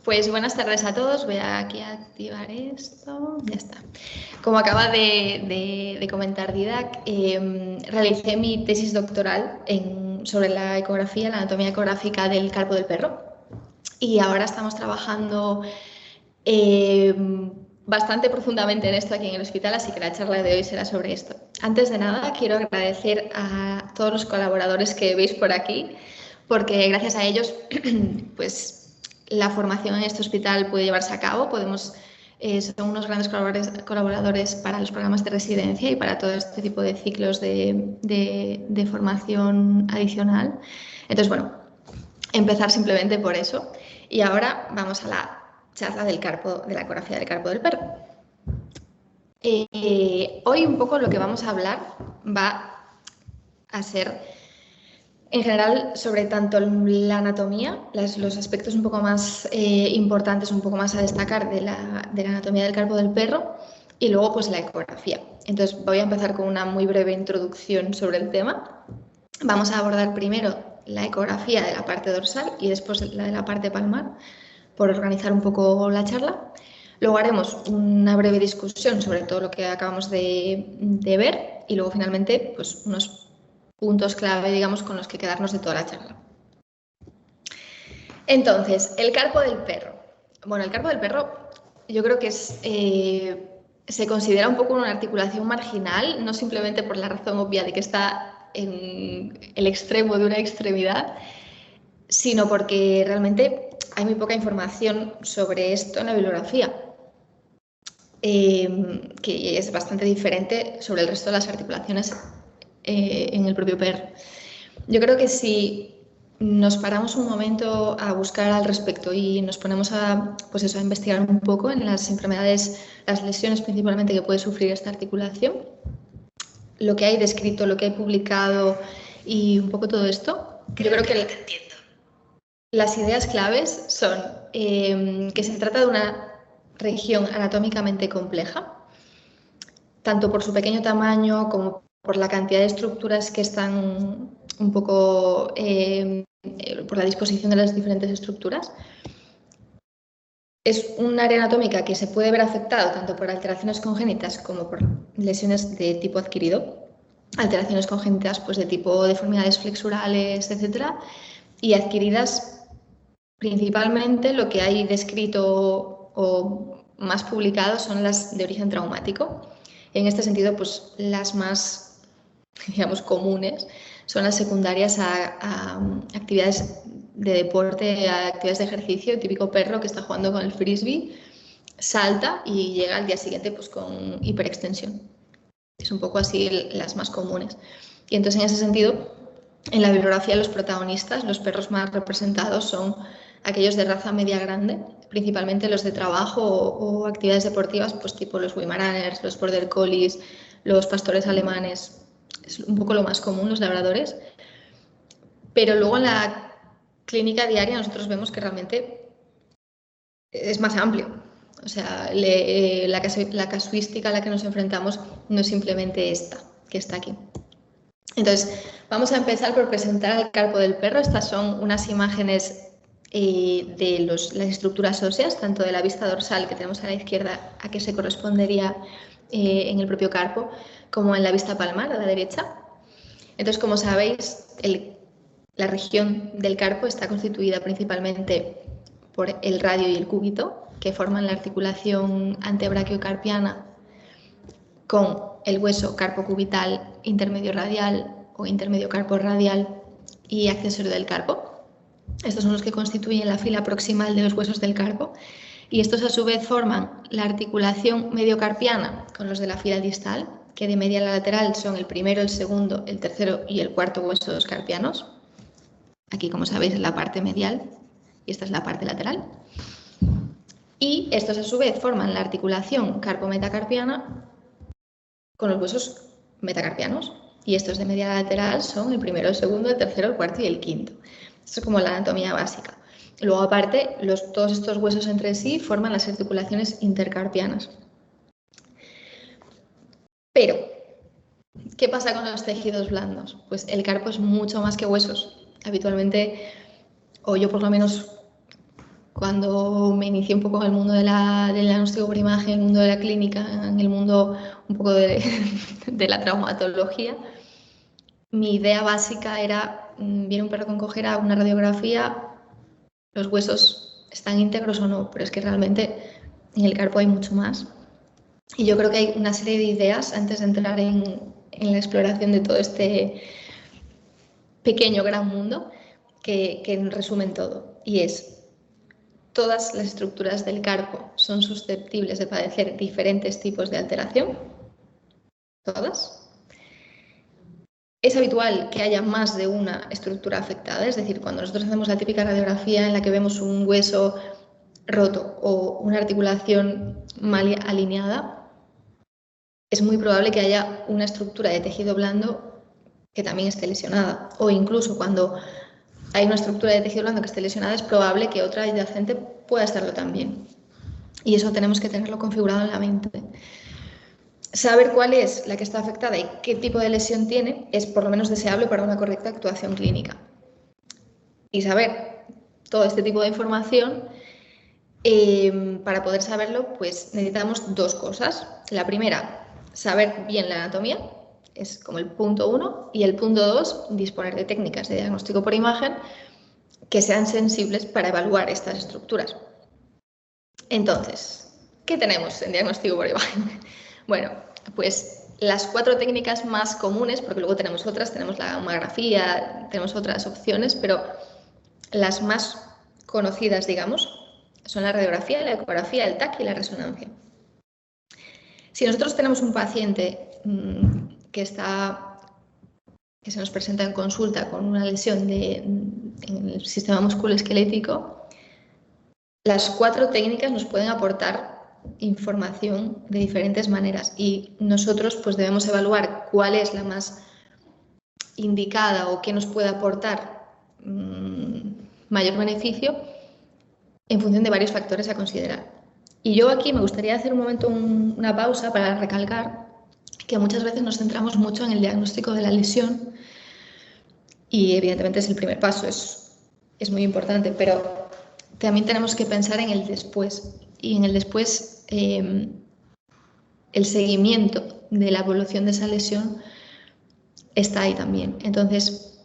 Pues buenas tardes a todos. Voy aquí a activar esto. Ya está. Como acaba de comentar Didac, realicé mi tesis doctoral sobre la ecografía, la anatomía ecográfica del carpo del perro. Y ahora estamos trabajando bastante profundamente en esto aquí en el hospital, así que la charla de hoy será sobre esto. Antes de nada, quiero agradecer a todos los colaboradores que veis por aquí, porque gracias a ellos, pues la formación en este hospital puede llevarse a cabo. Son unos grandes colaboradores para los programas de residencia y para todo este tipo de ciclos de formación adicional. Entonces, bueno, empezar simplemente por eso. Y ahora vamos a la charla de la ecografía del carpo del perro. Hoy un poco lo que vamos a hablar va a ser en general sobre tanto la anatomía, los aspectos un poco más importantes, un poco más a destacar de la anatomía del carpo del perro, y luego pues la ecografía. Entonces voy a empezar con una muy breve introducción sobre el tema. Vamos a abordar primero la ecografía de la parte dorsal y después la de la parte palmar, por organizar un poco la charla. Luego haremos una breve discusión sobre todo lo que acabamos de ver y luego finalmente pues unos puntos clave, digamos, con los que quedarnos de toda la charla. Entonces, el carpo del perro. Bueno, el carpo del perro yo creo que se considera un poco una articulación marginal, no simplemente por la razón obvia de que está en el extremo de una extremidad, sino porque realmente hay muy poca información sobre esto en la bibliografía, que es bastante diferente sobre el resto de las articulaciones en el propio perro. Yo creo que si nos paramos un momento a buscar al respecto y nos ponemos pues eso, a investigar un poco en las enfermedades, las lesiones principalmente que puede sufrir esta articulación, lo que hay descrito, lo que hay publicado y un poco todo esto, yo creo que las ideas claves son que se trata de una región anatómicamente compleja, tanto por su pequeño tamaño como por la cantidad de estructuras que están un poco por la disposición de las diferentes estructuras. Es un área anatómica que se puede ver afectado tanto por alteraciones congénitas como por lesiones de tipo adquirido, alteraciones congénitas pues, de tipo deformidades flexurales, etc. Y adquiridas principalmente lo que hay descrito o más publicado son las de origen traumático. En este sentido, pues las más, digamos, comunes son las secundarias a actividades de deporte, a actividades de ejercicio. El típico perro que está jugando con el frisbee salta y llega al día siguiente pues, con hiperextensión. Es un poco así las más comunes. Y entonces, en ese sentido, en la bibliografía los protagonistas, los perros más representados son aquellos de raza media grande, principalmente los de trabajo o actividades deportivas, pues tipo los Weimaraners, los Border Collies, los pastores alemanes, es un poco lo más común, los labradores. Pero luego en la clínica diaria nosotros vemos que realmente es más amplio. O sea, la casuística a la que nos enfrentamos no es simplemente esta, que está aquí. Entonces, vamos a empezar por presentar el carpo del perro. Estas son unas imágenes de las estructuras óseas, tanto de la vista dorsal que tenemos a la izquierda, a que se correspondería en el propio carpo, como en la vista palmar, a la derecha. Entonces, como sabéis, la región del carpo está constituida principalmente por el radio y el cúbito, que forman la articulación antebrachiocarpiana con el hueso carpo cubital intermedio radial o intermedio carpo radial y accesorio del carpo. Estos son los que constituyen la fila proximal de los huesos del carpo y estos a su vez forman la articulación mediocarpiana con los de la fila distal, que de media a la lateral son el primero, el segundo, el tercero y el cuarto huesos carpianos. Aquí, como sabéis, es la parte medial y esta es la parte lateral. Y estos a su vez forman la articulación carpo-metacarpiana con los huesos metacarpianos. Y estos de media lateral son el primero, el segundo, el tercero, el cuarto y el quinto. Esto es como la anatomía básica. Luego, aparte, todos estos huesos entre sí forman las articulaciones intercarpianas. Pero, ¿qué pasa con los tejidos blandos? Pues el carpo es mucho más que huesos. Habitualmente, o yo por lo menos cuando me inicié un poco en el mundo del diagnóstico por imagen, en el mundo de la clínica, en el mundo un poco de la traumatología, mi idea básica era, viene un perro con cojera, una radiografía, los huesos están íntegros o no, pero es que realmente en el carpo hay mucho más. Y yo creo que hay una serie de ideas antes de entrar en la exploración de todo este pequeño gran mundo que resumen todo. Y es, todas las estructuras del carpo son susceptibles de padecer diferentes tipos de alteración. Todas. Es habitual que haya más de una estructura afectada, es decir, cuando nosotros hacemos la típica radiografía en la que vemos un hueso roto o una articulación mal alineada, es muy probable que haya una estructura de tejido blando que también esté lesionada. O incluso cuando hay una estructura de tejido blando que esté lesionada, es probable que otra adyacente pueda estarlo también. Y eso tenemos que tenerlo configurado en la mente. Saber cuál es la que está afectada y qué tipo de lesión tiene es por lo menos deseable para una correcta actuación clínica. Y saber todo este tipo de información, para poder saberlo, pues necesitamos dos cosas. La primera, saber bien la anatomía, es como el punto 1, y el punto 2, disponer de técnicas de diagnóstico por imagen que sean sensibles para evaluar estas estructuras. Entonces, ¿qué tenemos en diagnóstico por imagen? Bueno, pues las 4 técnicas más comunes, porque luego tenemos otras, tenemos la gamografía, tenemos otras opciones, pero las más conocidas, digamos, son la radiografía, la ecografía, el TAC y la resonancia. Si nosotros tenemos un paciente que se nos presenta en consulta con una lesión en el sistema musculoesquelético, las 4 técnicas nos pueden aportar información de diferentes maneras y nosotros pues debemos evaluar cuál es la más indicada o qué nos puede aportar mayor beneficio en función de varios factores a considerar. Y yo aquí me gustaría hacer un momento una pausa para recalcar que muchas veces nos centramos mucho en el diagnóstico de la lesión y evidentemente es el primer paso, es muy importante, pero también tenemos que pensar en el después. Y en el después, el seguimiento de la evolución de esa lesión está ahí también. Entonces,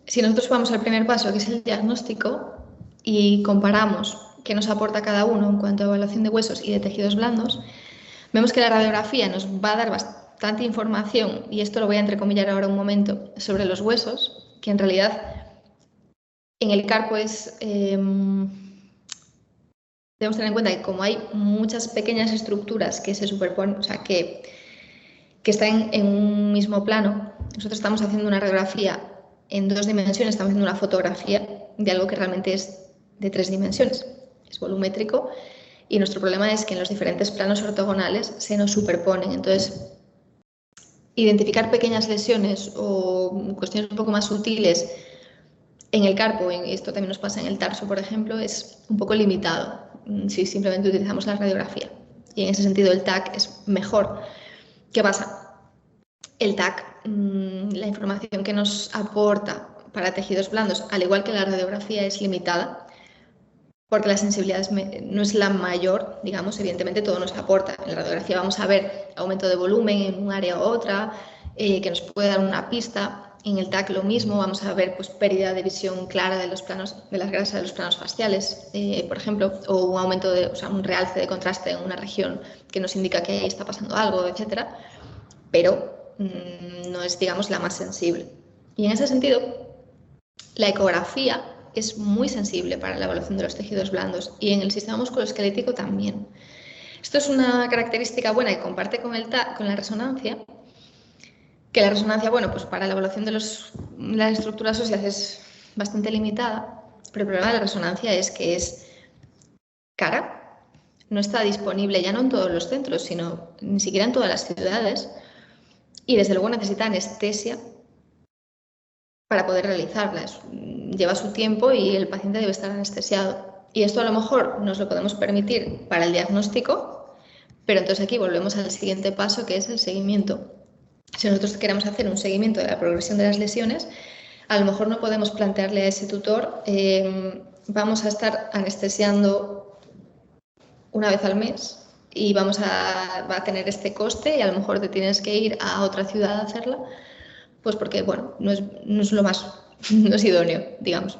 si nosotros vamos al primer paso, que es el diagnóstico, y comparamos qué nos aporta cada uno en cuanto a evaluación de huesos y de tejidos blandos, vemos que la radiografía nos va a dar bastante información, y esto lo voy a entrecomillar ahora un momento, sobre los huesos, que en realidad en el carpo debemos tener en cuenta que como hay muchas pequeñas estructuras que se superponen, o sea, que están en un mismo plano, nosotros estamos haciendo una radiografía en 2 dimensiones, estamos haciendo una fotografía de algo que realmente es de 3 dimensiones, es volumétrico, y nuestro problema es que en los diferentes planos ortogonales se nos superponen. Entonces, identificar pequeñas lesiones o cuestiones un poco más sutiles en el carpo, y esto también nos pasa en el tarso, por ejemplo, es un poco limitado si simplemente utilizamos la radiografía. Y en ese sentido el TAC es mejor. ¿Qué pasa? El TAC, la información que nos aporta para tejidos blandos, al igual que la radiografía, es limitada, porque la sensibilidad no es la mayor, digamos, evidentemente todo nos aporta. En la radiografía vamos a ver aumento de volumen en un área u otra, que nos puede dar una pista. En el TAC lo mismo, vamos a ver pues, pérdida de visión clara de los planos, de las grasas de los planos faciales, por ejemplo, o un aumento un realce de contraste en una región que nos indica que ahí está pasando algo, etcétera, pero no es, digamos, la más sensible. Y en ese sentido, la ecografía es muy sensible para la evaluación de los tejidos blandos y en el sistema musculoesquelético también. Esto es una característica buena que comparte con la resonancia, que la resonancia, bueno, pues para la evaluación de las estructuras óseas es bastante limitada, pero el problema de la resonancia es que es cara, no está disponible ya no en todos los centros, sino ni siquiera en todas las ciudades, y desde luego necesita anestesia para poder realizarla. Lleva su tiempo y el paciente debe estar anestesiado. Y esto a lo mejor nos lo podemos permitir para el diagnóstico, pero entonces aquí volvemos al siguiente paso, que es el seguimiento. Si nosotros queremos hacer un seguimiento de la progresión de las lesiones, a lo mejor no podemos plantearle a ese tutor vamos a estar anestesiando una vez al mes y va a tener este coste y a lo mejor te tienes que ir a otra ciudad a hacerla, pues porque, bueno, no es lo más, no es idóneo, digamos.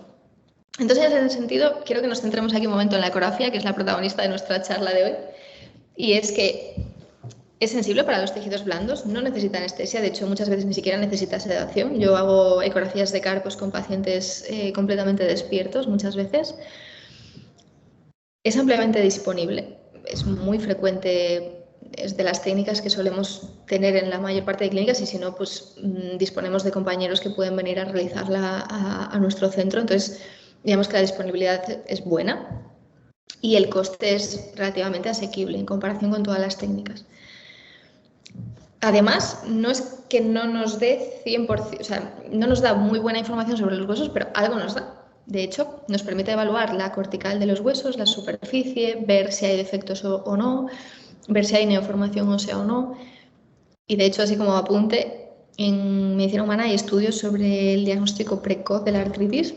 Entonces, en ese sentido, quiero que nos centremos aquí un momento en la ecografía, que es la protagonista de nuestra charla de hoy, y es que es sensible para los tejidos blandos, no necesita anestesia, de hecho muchas veces ni siquiera necesita sedación. Yo hago ecografías de carpos con pacientes completamente despiertos muchas veces. Es ampliamente disponible, es muy frecuente, es de las técnicas que solemos tener en la mayor parte de clínicas y si no, pues disponemos de compañeros que pueden venir a realizarla a nuestro centro. Entonces, digamos que la disponibilidad es buena y el coste es relativamente asequible en comparación con todas las técnicas. Además, no es que no nos dé 100%, o sea, no nos da muy buena información sobre los huesos, pero algo nos da. De hecho, nos permite evaluar la cortical de los huesos, la superficie, ver si hay defectos o no, ver si hay neoformación ósea o no. Y de hecho, así como apunte, en medicina humana hay estudios sobre el diagnóstico precoz de la artritis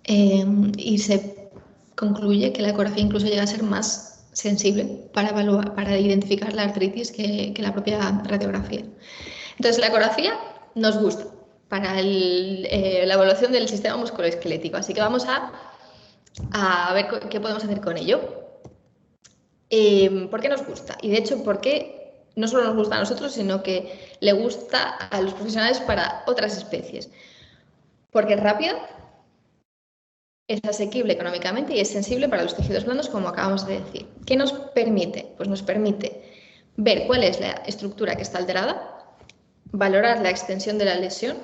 y se concluye que la ecografía incluso llega a ser más sensible para identificar la artritis que la propia radiografía. Entonces, la ecografía nos gusta para la evaluación del sistema musculoesquelético, así que vamos a ver qué podemos hacer con ello. ¿Por qué nos gusta? Y de hecho, ¿por qué no solo nos gusta a nosotros, sino que le gusta a los profesionales para otras especies? Porque es rápida, es asequible económicamente y es sensible para los tejidos blandos, como acabamos de decir. ¿Qué nos permite? Pues nos permite ver cuál es la estructura que está alterada, valorar la extensión de la lesión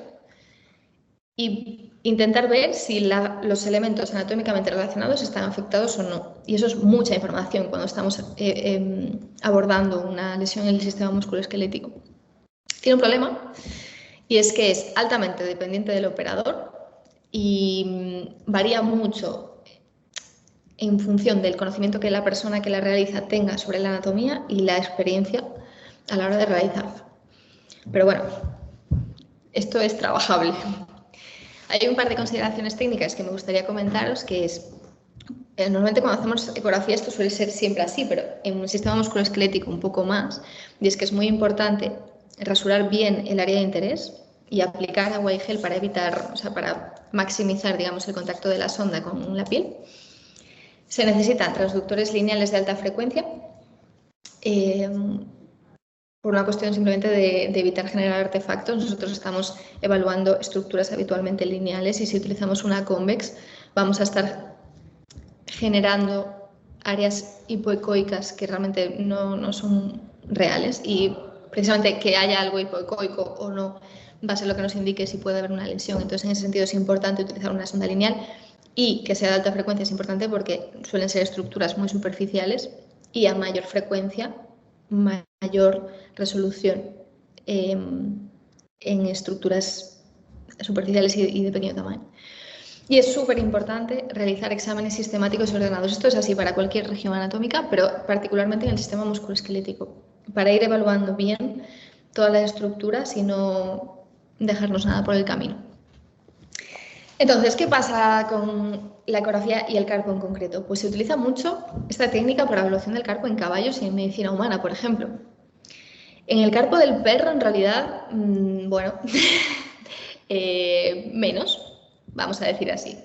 y intentar ver si los elementos anatómicamente relacionados están afectados o no. Y eso es mucha información cuando estamos abordando una lesión en el sistema musculoesquelético. Tiene un problema y es que es altamente dependiente del operador y varía mucho en función del conocimiento que la persona que la realiza tenga sobre la anatomía y la experiencia a la hora de realizarla. Pero bueno, esto es trabajable. Hay un par de consideraciones técnicas que me gustaría comentaros, que es, normalmente cuando hacemos ecografía esto suele ser siempre así, pero en un sistema musculoesquelético un poco más, y es que es muy importante rasurar bien el área de interés y aplicar agua y gel para evitar, o sea, para maximizar, digamos, el contacto de la sonda con la piel. Se necesitan transductores lineales de alta frecuencia, por una cuestión simplemente de evitar generar artefactos. Nosotros estamos evaluando estructuras habitualmente lineales y si utilizamos una convex vamos a estar generando áreas hipoecoicas que realmente no son reales y precisamente que haya algo hipoecoico o no va a ser lo que nos indique si puede haber una lesión. Entonces, en ese sentido es importante utilizar una sonda lineal y que sea de alta frecuencia es importante porque suelen ser estructuras muy superficiales y a mayor frecuencia, mayor resolución en estructuras superficiales y de pequeño tamaño. Y es súper importante realizar exámenes sistemáticos y ordenados. Esto es así para cualquier región anatómica, pero particularmente en el sistema musculoesquelético, para ir evaluando bien todas las estructuras y no dejarnos nada por el camino. Entonces, ¿qué pasa con la ecografía y el carpo en concreto? Pues se utiliza mucho esta técnica para evaluación del carpo en caballos y en medicina humana, por ejemplo. En el carpo del perro, en realidad, bueno, menos, vamos a decir así.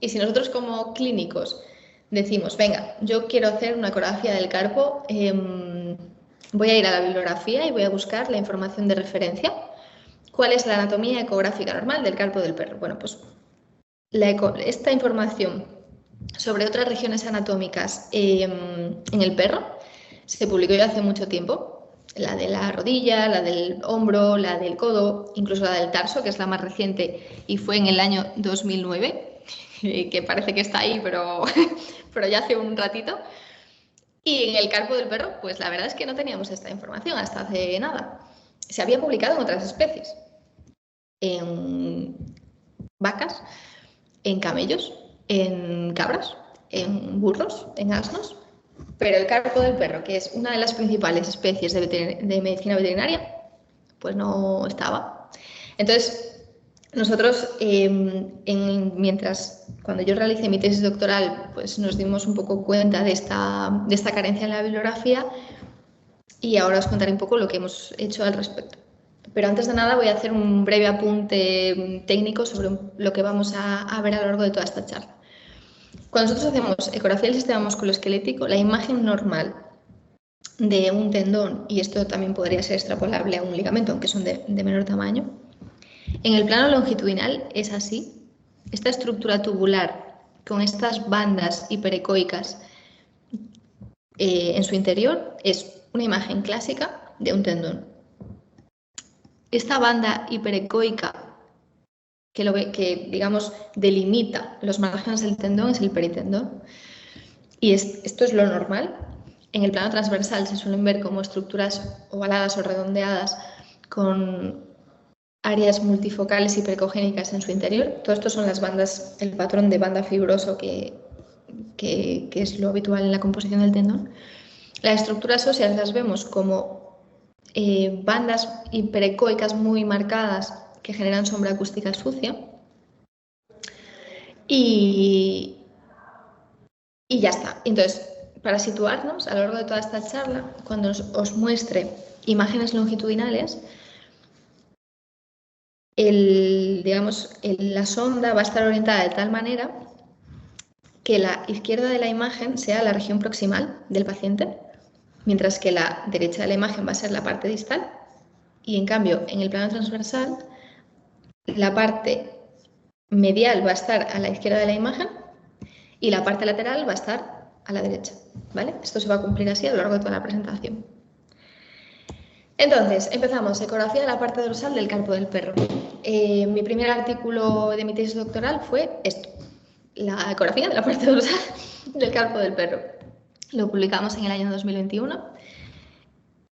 Y si nosotros como clínicos decimos, venga, yo quiero hacer una ecografía del carpo, voy a ir a la bibliografía y voy a buscar la información de referencia. ¿Cuál es la anatomía ecográfica normal del carpo del perro? Bueno, pues esta información sobre otras regiones anatómicas en el perro se publicó ya hace mucho tiempo, la de la rodilla, la del hombro, la del codo, incluso la del tarso, que es la más reciente y fue en el año 2009, que parece que está ahí, pero ya hace un ratito. Y en el carpo del perro, pues la verdad es que no teníamos esta información hasta hace nada. Se había publicado en otras especies, en vacas, en camellos, en cabras, en burros, en asnos, pero el carpo del perro, que es una de las principales especies de medicina veterinaria, pues no estaba. Entonces, Nosotros, cuando yo realicé mi tesis doctoral, pues nos dimos un poco cuenta de esta carencia en la bibliografía y ahora os contaré un poco lo que hemos hecho al respecto. Pero antes de nada voy a hacer un breve apunte técnico sobre lo que vamos a ver a lo largo de toda esta charla. Cuando nosotros hacemos ecografía del sistema musculoesquelético, la imagen normal de un tendón, y esto también podría ser extrapolable a un ligamento, aunque son de menor tamaño, en el plano longitudinal es así. Esta estructura tubular con estas bandas hiperecoicas en su interior es una imagen clásica de un tendón. Esta banda hiperecoica que digamos delimita los márgenes del tendón es el peritendón. Y esto es lo normal. En el plano transversal se suelen ver como estructuras ovaladas o redondeadas con áreas multifocales hipercogénicas en su interior. Todo esto son las bandas, el patrón de banda fibroso que es lo habitual en la composición del tendón. Las estructuras óseas las vemos como bandas hiperecoicas muy marcadas que generan sombra acústica sucia. Y ya está. Entonces, para situarnos a lo largo de toda esta charla, cuando os muestre imágenes longitudinales, la sonda va a estar orientada de tal manera que la izquierda de la imagen sea la región proximal del paciente, mientras que la derecha de la imagen va a ser la parte distal, y en cambio en el plano transversal la parte medial va a estar a la izquierda de la imagen y la parte lateral va a estar a la derecha, ¿vale? Esto se va a cumplir así a lo largo de toda la presentación. Entonces, empezamos. Ecografía de la parte dorsal del carpo del perro. Mi primer artículo de mi tesis doctoral fue esto, la ecografía de la parte dorsal del carpo del perro. Lo publicamos en el año 2021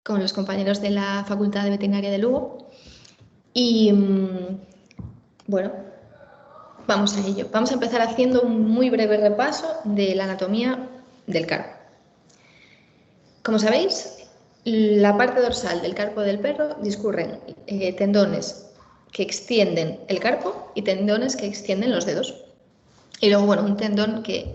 con los compañeros de la Facultad de Veterinaria de Lugo. Y bueno, vamos a ello. Vamos a empezar haciendo un muy breve repaso de la anatomía del carpo. Como sabéis, la parte dorsal del carpo del perro discurren tendones que extienden el carpo y tendones que extienden los dedos. Y luego, bueno, un tendón que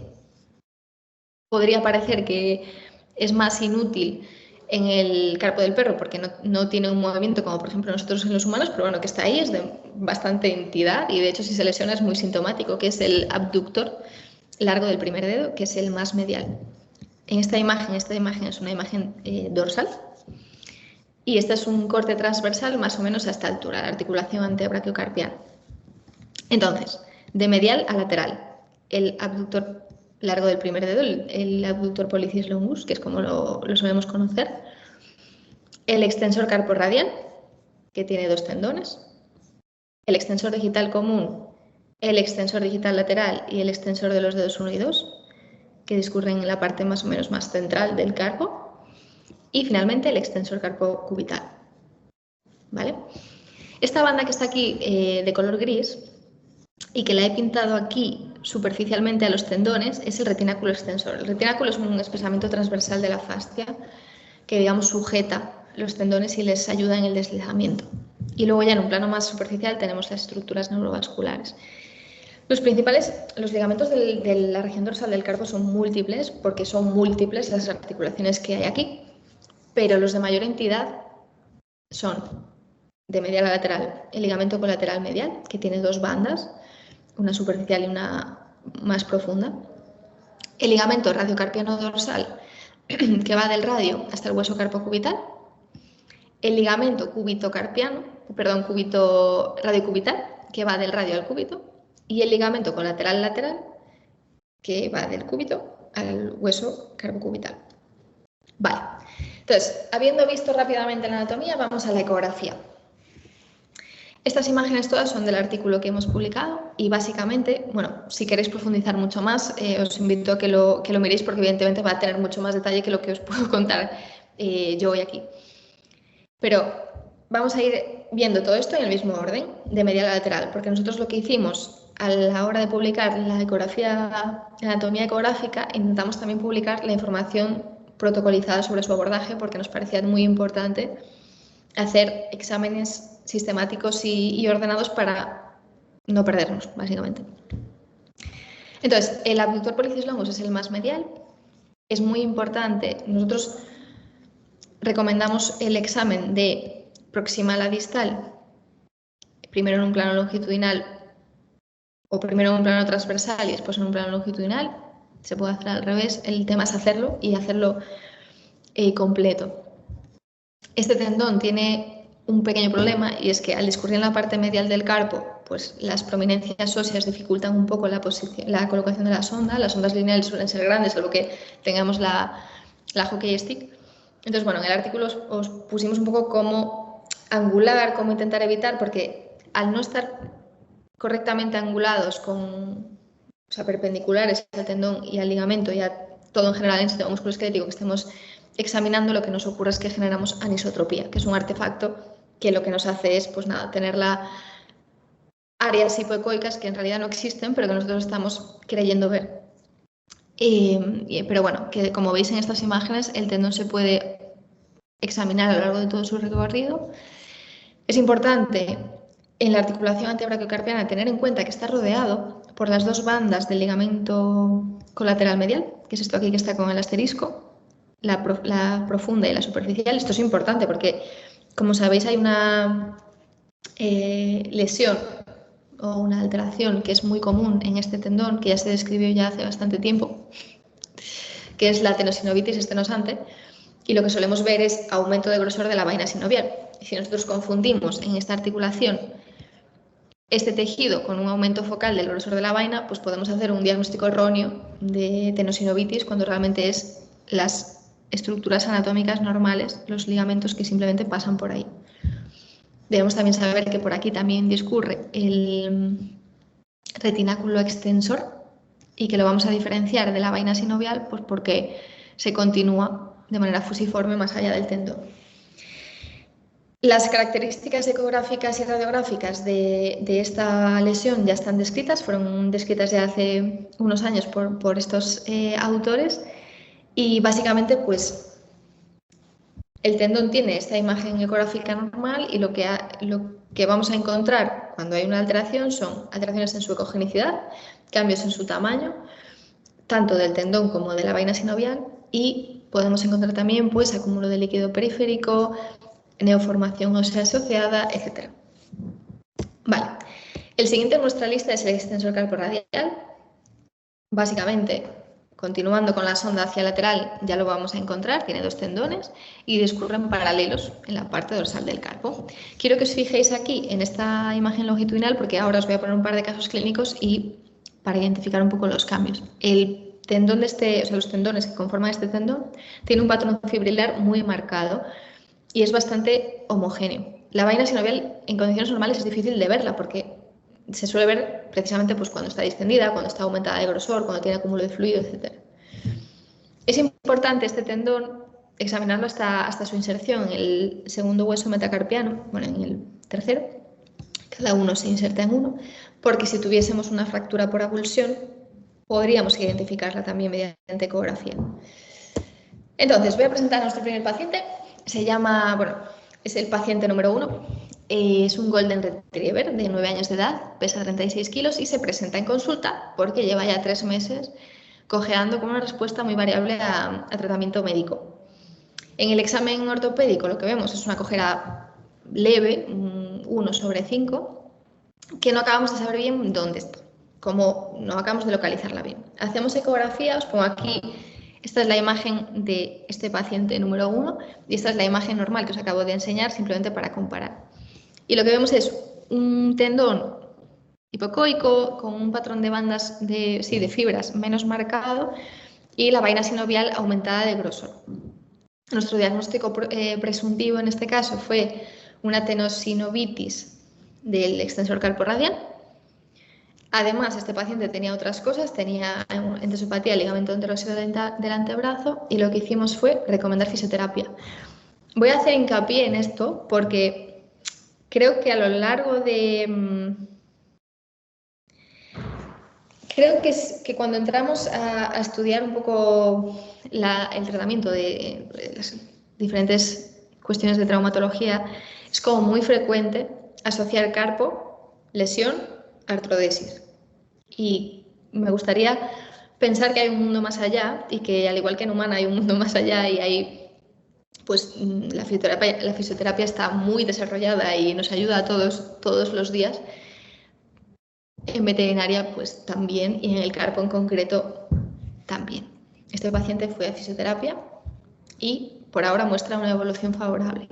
podría parecer que es más inútil en el carpo del perro porque no tiene un movimiento como por ejemplo nosotros en los humanos, pero bueno, que está ahí, es de bastante entidad y de hecho si se lesiona es muy sintomático, que es el abductor largo del primer dedo, que es el más medial. En esta imagen es una imagen dorsal y este es un corte transversal más o menos a esta altura, la articulación antebrachiocarpiana. Entonces, de medial a lateral, el abductor largo del primer dedo, el abductor pollicis longus, que es como lo solemos conocer, el extensor carporradial, que tiene dos tendones, el extensor digital común, el extensor digital lateral y el extensor de los dedos 1 y 2, que discurren en la parte más o menos más central del carpo, y finalmente el extensor carpocubital. ¿Vale? Esta banda que está aquí de color gris y que la he pintado aquí superficialmente a los tendones es el retináculo extensor. El retináculo es un espesamiento transversal de la fascia que, digamos, sujeta los tendones y les ayuda en el deslizamiento. Y luego ya en un plano más superficial tenemos las estructuras neurovasculares. Los ligamentos de la región dorsal del carpo son múltiples porque son múltiples las articulaciones que hay aquí, pero los de mayor entidad son de medial a lateral el ligamento colateral medial, que tiene dos bandas, una superficial y una más profunda, el ligamento radiocarpiano dorsal, que va del radio hasta el hueso carpocubital, el ligamento radiocubital, que va del radio al cúbito, y el ligamento colateral lateral, que va del cúbito al hueso carpocubital. Vale, entonces, habiendo visto rápidamente la anatomía, vamos a la ecografía. Estas imágenes todas son del artículo que hemos publicado y básicamente, bueno, si queréis profundizar mucho más, os invito a que lo miréis porque evidentemente va a tener mucho más detalle que lo que os puedo contar yo hoy aquí. Pero vamos a ir viendo todo esto en el mismo orden, de medial a lateral, porque nosotros lo que hicimos a la hora de publicar la anatomía ecográfica, intentamos también publicar la información protocolizada sobre su abordaje porque nos parecía muy importante hacer exámenes sistemáticos y ordenados para no perdernos, básicamente. Entonces, el abductor pollicis longus es el más medial. Es muy importante. Nosotros recomendamos el examen de proximal a distal, primero en un plano longitudinal o primero en un plano transversal y después en un plano longitudinal. Se puede hacer al revés. El tema es hacerlo y hacerlo completo. Este tendón tiene un pequeño problema y es que al discurrir en la parte medial del carpo, pues las prominencias óseas dificultan un poco la colocación de la sonda. Las ondas lineales suelen ser grandes, salvo que tengamos la hockey stick. Entonces, bueno, en el artículo os pusimos un poco cómo angular, cómo intentar evitar, porque al no estar correctamente angulados perpendiculares al tendón y al ligamento y a todo en general en el sistema musculoesquelético que estemos examinando, lo que nos ocurre es que generamos anisotropía, que es un artefacto que lo que nos hace es, pues nada, tener áreas hipoecoicas que en realidad no existen, pero que nosotros estamos creyendo ver. Pero bueno, que como veis en estas imágenes, el tendón se puede examinar a lo largo de todo su recorrido. Es importante en la articulación antebrachiocarpiana tener en cuenta que está rodeado por las dos bandas del ligamento colateral medial, que es esto aquí que está con el asterisco, la profunda y la superficial. Esto es importante porque, como sabéis, hay una lesión o una alteración que es muy común en este tendón, que ya se describió ya hace bastante tiempo, que es la tenosinovitis estenosante, y lo que solemos ver es aumento de grosor de la vaina sinovial. Y si nosotros confundimos en esta articulación este tejido con un aumento focal del grosor de la vaina, pues podemos hacer un diagnóstico erróneo de tenosinovitis cuando realmente es las estructuras anatómicas normales, los ligamentos que simplemente pasan por ahí. Debemos también saber que por aquí también discurre el retináculo extensor y que lo vamos a diferenciar de la vaina sinovial pues porque se continúa de manera fusiforme más allá del tendón. Las características ecográficas y radiográficas de esta lesión ya están descritas, fueron descritas ya hace unos años por estos autores y básicamente pues el tendón tiene esta imagen ecográfica normal y lo que vamos a encontrar cuando hay una alteración son alteraciones en su ecogenicidad, cambios en su tamaño, tanto del tendón como de la vaina sinovial, y podemos encontrar también pues acúmulo de líquido periférico, neoformación ósea asociada, etc. Vale. El siguiente en nuestra lista es el extensor carporradial. Básicamente, continuando con la sonda hacia lateral, ya lo vamos a encontrar, tiene dos tendones y discurren paralelos en la parte dorsal del carpo. Quiero que os fijéis aquí en esta imagen longitudinal porque ahora os voy a poner un par de casos clínicos y para identificar un poco los cambios. El tendón de los tendones que conforman este tendón tiene un patrón fibrilar muy marcado y es bastante homogéneo. La vaina sinovial en condiciones normales es difícil de verla porque se suele ver precisamente pues, cuando está distendida, cuando está aumentada de grosor, cuando tiene acúmulo de fluido, etc. Es importante este tendón examinarlo hasta su inserción en el segundo hueso metacarpiano, bueno, en el tercero, cada uno se inserta en uno, porque si tuviésemos una fractura por avulsión, podríamos identificarla también mediante ecografía. Entonces, voy a presentar a nuestro primer paciente. Se llama, bueno, es el paciente número 1. Es un Golden Retriever de 9 años de edad, pesa 36 kilos y se presenta en consulta porque lleva ya 3 meses cojeando con una respuesta muy variable a tratamiento médico. En el examen ortopédico lo que vemos es una cojera leve, 1/5, que no acabamos de saber bien dónde está, como no acabamos de localizarla bien. Hacemos ecografía, os pongo aquí. Esta es la imagen de este paciente número 1 y esta es la imagen normal que os acabo de enseñar simplemente para comparar. Y lo que vemos es un tendón hipocoico con un patrón de bandas de fibras menos marcado y la vaina sinovial aumentada de grosor. Nuestro diagnóstico presuntivo en este caso fue una tenosinovitis del extensor carporradial. Además, este paciente tenía otras cosas, tenía entesopatía del ligamento anteroseo del antebrazo y lo que hicimos fue recomendar fisioterapia. Voy a hacer hincapié en esto porque creo que a lo largo de... Creo que cuando entramos a estudiar un poco el tratamiento de las diferentes cuestiones de traumatología, es como muy frecuente asociar carpo, lesión artrodesis. Y me gustaría pensar que hay un mundo más allá y que al igual que en humana hay un mundo más allá y hay, pues la fisioterapia está muy desarrollada y nos ayuda a todos los días. En veterinaria pues también y en el carpo en concreto también. Este paciente fue a fisioterapia y por ahora muestra una evolución favorable.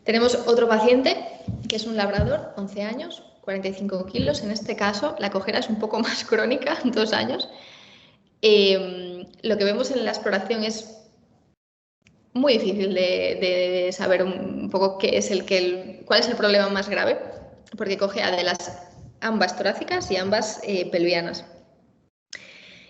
Tenemos otro paciente que es un labrador, 11 años, 45 kilos. En este caso la cojera es un poco más crónica, 2 años. Lo que vemos en la exploración es muy difícil de saber un poco cuál es el problema más grave, porque cojea de ambas torácicas y ambas pelvianas.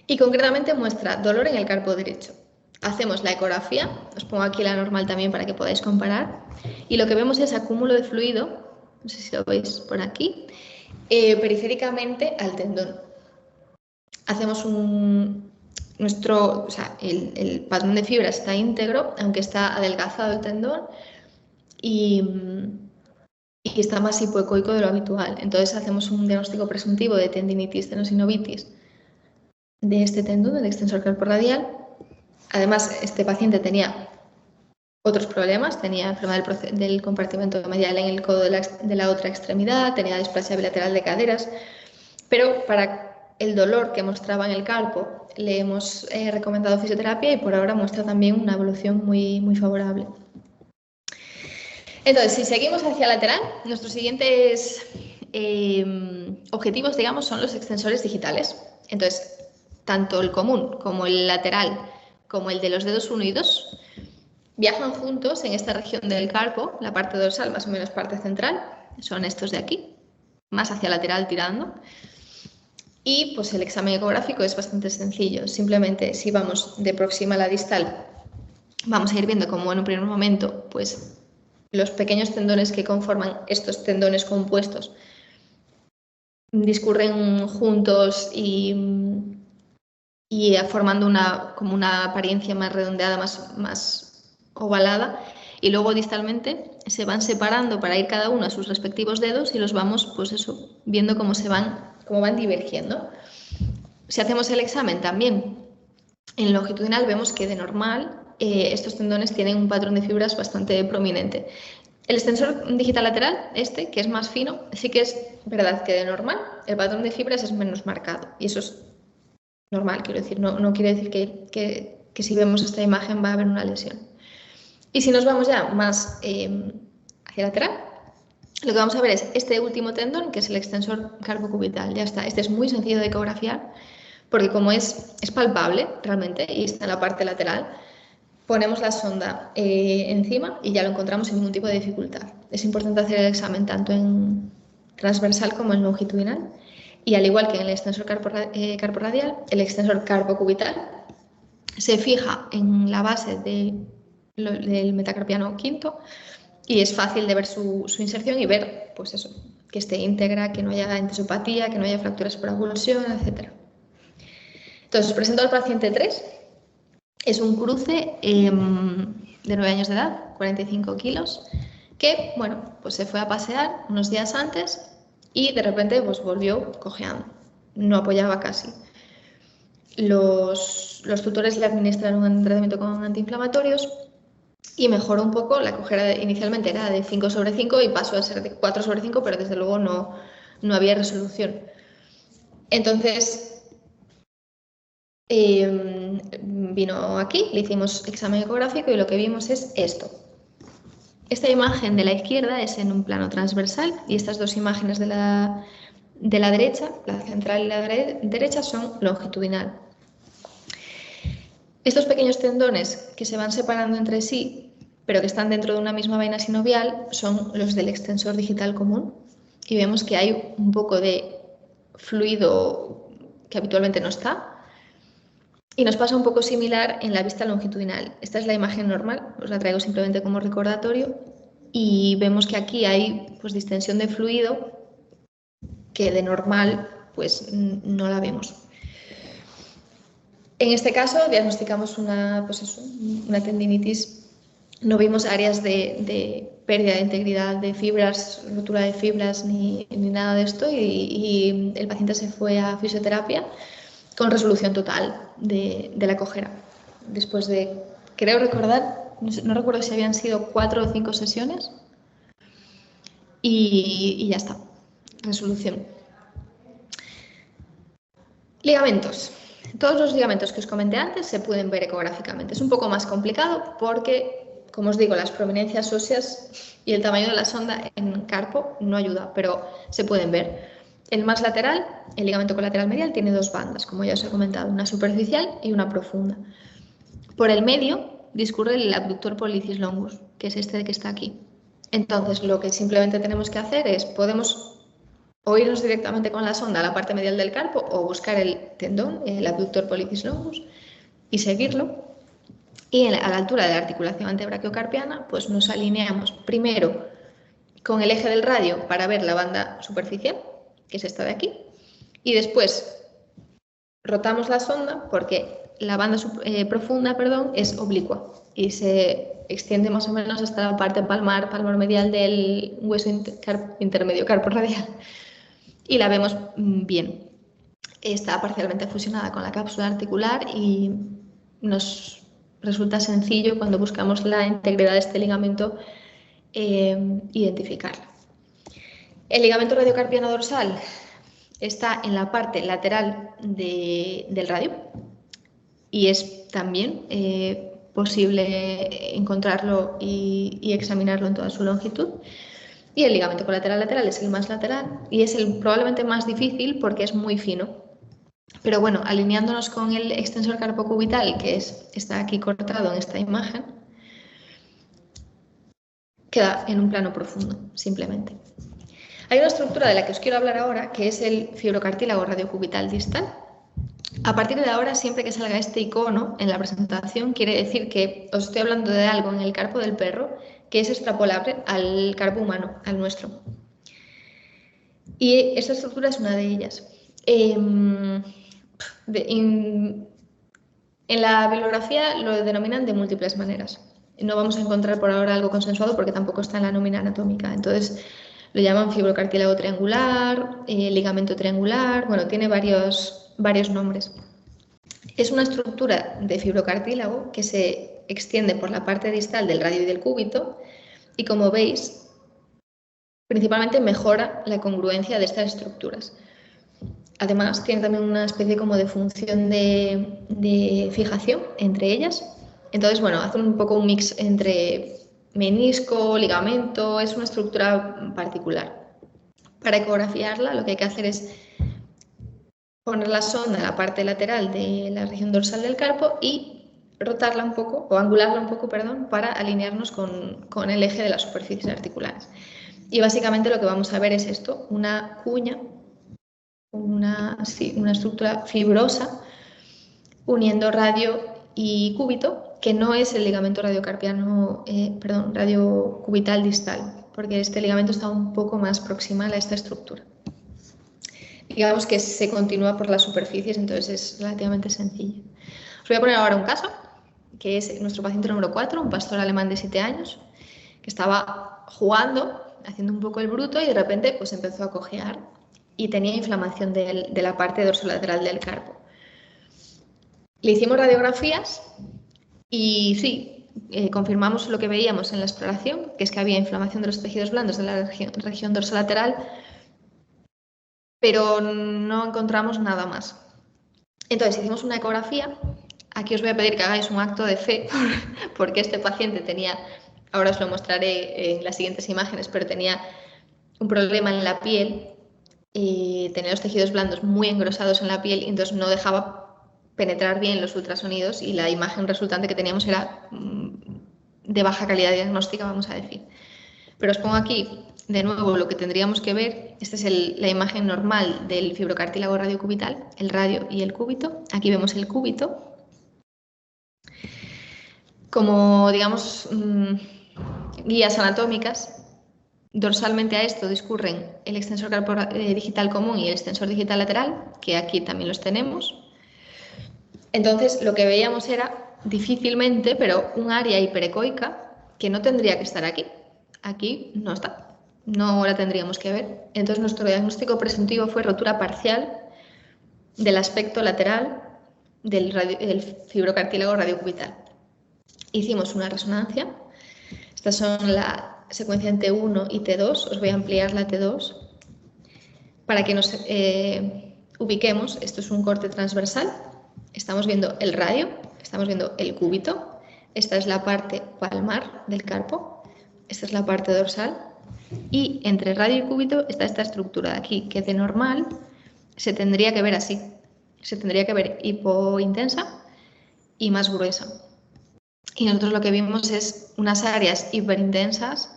Y concretamente muestra dolor en el carpo derecho. Hacemos la ecografía, os pongo aquí la normal también para que podáis comparar, y lo que vemos es acúmulo de fluido, no sé si lo veis por aquí, periféricamente al tendón. Hacemos el patrón de fibra está íntegro, aunque está adelgazado el tendón y está más hipoecoico de lo habitual. Entonces hacemos un diagnóstico presuntivo de tendinitis, tenosinovitis de este tendón, del extensor carporradial. Además, este paciente tenía otros problemas, tenía enfermedad del compartimento medial en el codo de la otra extremidad, tenía displasia bilateral de caderas, pero para el dolor que mostraba en el carpo le hemos recomendado fisioterapia y por ahora muestra también una evolución muy, muy favorable. Entonces, si seguimos hacia lateral, nuestros siguientes objetivos, digamos, son los extensores digitales. Entonces, tanto el común como el lateral, como el de los dedos unidos, viajan juntos en esta región del carpo, la parte dorsal, más o menos parte central, son estos de aquí, más hacia lateral tirando. Y pues el examen ecográfico es bastante sencillo, simplemente si vamos de proximal a distal, vamos a ir viendo como en un primer momento, pues los pequeños tendones que conforman estos tendones compuestos discurren juntos y formando como una apariencia más redondeada, más ovalada, y luego distalmente se van separando para ir cada uno a sus respectivos dedos y los vamos, pues eso, viendo cómo van divergiendo. Si hacemos el examen también en longitudinal, vemos que de normal estos tendones tienen un patrón de fibras bastante prominente. El extensor digital lateral, que es más fino, sí que es verdad que de normal el patrón de fibras es menos marcado y eso es normal, quiero decir, no quiere decir que si vemos esta imagen va a haber una lesión. Y si nos vamos ya más hacia lateral, lo que vamos a ver es este último tendón, que es el extensor carpocubital. Ya está, este es muy sencillo de ecografiar, porque como es palpable realmente y está en la parte lateral, ponemos la sonda encima y ya lo encontramos sin ningún tipo de dificultad. Es importante hacer el examen tanto en transversal como en longitudinal. Y al igual que en el extensor carporradial, el extensor carpocubital se fija en la base del metacarpiano quinto y es fácil de ver su inserción y ver, pues eso, que esté íntegra, que no haya entesopatía, que no haya fracturas por avulsión, etc. Entonces, os presento al paciente 3. Es un cruce de 9 años de edad, 45 kilos, que, bueno, pues se fue a pasear unos días antes y de repente pues volvió cojeando, no apoyaba casi. Los tutores le administraron un tratamiento con antiinflamatorios y mejoró un poco. La cojera inicialmente era de 5/5 y pasó a ser de 4/5, pero desde luego no había resolución. Entonces vino aquí, le hicimos examen ecográfico y lo que vimos es esto. Esta imagen de la izquierda es en un plano transversal y estas dos imágenes de la derecha, la central y la derecha, son longitudinal. Estos pequeños tendones que se van separando entre sí, pero que están dentro de una misma vaina sinovial, son los del extensor digital común y vemos que hay un poco de fluido que habitualmente no está. Y nos pasa un poco similar en la vista longitudinal. Esta es la imagen normal, os la traigo simplemente como recordatorio y vemos que aquí hay pues distensión de fluido que de normal pues no la vemos. En este caso diagnosticamos una tendinitis No vimos áreas de pérdida de integridad de fibras, rotura de fibras ni nada de esto y el paciente se fue a fisioterapia con resolución total de la cojera. Después de, creo recordar, no recuerdo si habían sido 4 o 5 sesiones y ya está, resolución. Ligamentos. Todos los ligamentos que os comenté antes se pueden ver ecográficamente. Es un poco más complicado porque, como os digo, las prominencias óseas y el tamaño de la sonda en carpo no ayuda, pero se pueden ver. El más lateral, el ligamento colateral medial, tiene 2 bandas, como ya os he comentado, una superficial y una profunda. Por el medio discurre el abductor pollicis longus, que es este que está aquí. Entonces, lo que simplemente tenemos que hacer es, podemos o irnos directamente con la sonda a la parte medial del carpo o buscar el tendón, el abductor pollicis longus, y seguirlo. Y a la altura de la articulación antebraquiocarpiana, pues nos alineamos primero con el eje del radio para ver la banda superficial, que es esta de aquí, y después rotamos la sonda porque la banda profunda, es oblicua y se extiende más o menos hasta la parte palmar medial del hueso intermedio carporradial y la vemos bien. Está parcialmente fusionada con la cápsula articular y nos resulta sencillo cuando buscamos la integridad de este ligamento identificarla. El ligamento radiocarpiano dorsal está en la parte lateral del radio y es también posible encontrarlo y examinarlo en toda su longitud. Y el ligamento colateral lateral es el más lateral y es el probablemente más difícil porque es muy fino. Pero bueno, alineándonos con el extensor carpocubital, que está aquí cortado en esta imagen, queda en un plano profundo, simplemente. Hay una estructura de la que os quiero hablar ahora, que es el fibrocartílago radiocubital distal. A partir de ahora, siempre que salga este icono en la presentación, quiere decir que os estoy hablando de algo en el carpo del perro que es extrapolable al carpo humano, al nuestro. Y esta estructura es una de ellas. En la bibliografía lo denominan de múltiples maneras. No vamos a encontrar por ahora algo consensuado porque tampoco está en la nómina anatómica. Entonces, lo llaman fibrocartílago triangular, ligamento triangular, bueno, tiene varios nombres. Es una estructura de fibrocartílago que se extiende por la parte distal del radio y del cúbito y, como veis, principalmente mejora la congruencia de estas estructuras. Además, tiene también una especie como de función de fijación entre ellas. Entonces, bueno, hace un poco un mix entre menisco, ligamento, es una estructura particular. Para ecografiarla, lo que hay que hacer es poner la sonda en la parte lateral de la región dorsal del carpo y rotarla un poco, o angularla un poco, para alinearnos con el eje de las superficies articulares. Y básicamente lo que vamos a ver es esto, una cuña, una estructura fibrosa uniendo radio y cúbito, que no es el ligamento radiocubital distal, porque este ligamento está un poco más proximal a esta estructura. Digamos que se continúa por las superficies, entonces es relativamente sencillo. Os voy a poner ahora un caso, que es nuestro paciente número 4, un pastor alemán de 7 años, que estaba jugando, haciendo un poco el bruto y de repente pues empezó a cojear y tenía inflamación de la parte dorsolateral del carpo. Le hicimos radiografías y sí, confirmamos lo que veíamos en la exploración, que es que había inflamación de los tejidos blandos de la región dorsolateral, pero no encontramos nada más. Entonces hicimos una ecografía. Aquí os voy a pedir que hagáis un acto de fe, porque este paciente tenía, ahora os lo mostraré en las siguientes imágenes, pero tenía un problema en la piel, tenía los tejidos blandos muy engrosados en la piel y entonces no dejaba penetrar bien los ultrasonidos y la imagen resultante que teníamos era de baja calidad diagnóstica, vamos a decir. Pero os pongo aquí de nuevo lo que tendríamos que ver. Esta es la imagen normal del fibrocartílago radiocubital, el radio y el cúbito. Aquí vemos el cúbito. Como, digamos, guías anatómicas, dorsalmente a esto discurren el extensor digital común y el extensor digital lateral, que aquí también los tenemos. Entonces, lo que veíamos era difícilmente, pero un área hiperecoica que no tendría que estar aquí. Aquí no está, no la tendríamos que ver. Entonces nuestro diagnóstico presuntivo fue rotura parcial del aspecto lateral del fibrocartílago radiocubital. Hicimos una resonancia. Estas son la secuencia en T1 y T2. Os voy a ampliar la T2 para que nos ubiquemos. Esto es un corte transversal. Estamos viendo el radio, estamos viendo el cúbito. Esta es la parte palmar del carpo. Esta es la parte dorsal. Y entre radio y cúbito está esta estructura de aquí, que de normal se tendría que ver así. Se tendría que ver hipointensa y más gruesa. Y nosotros lo que vimos es unas áreas hiperintensas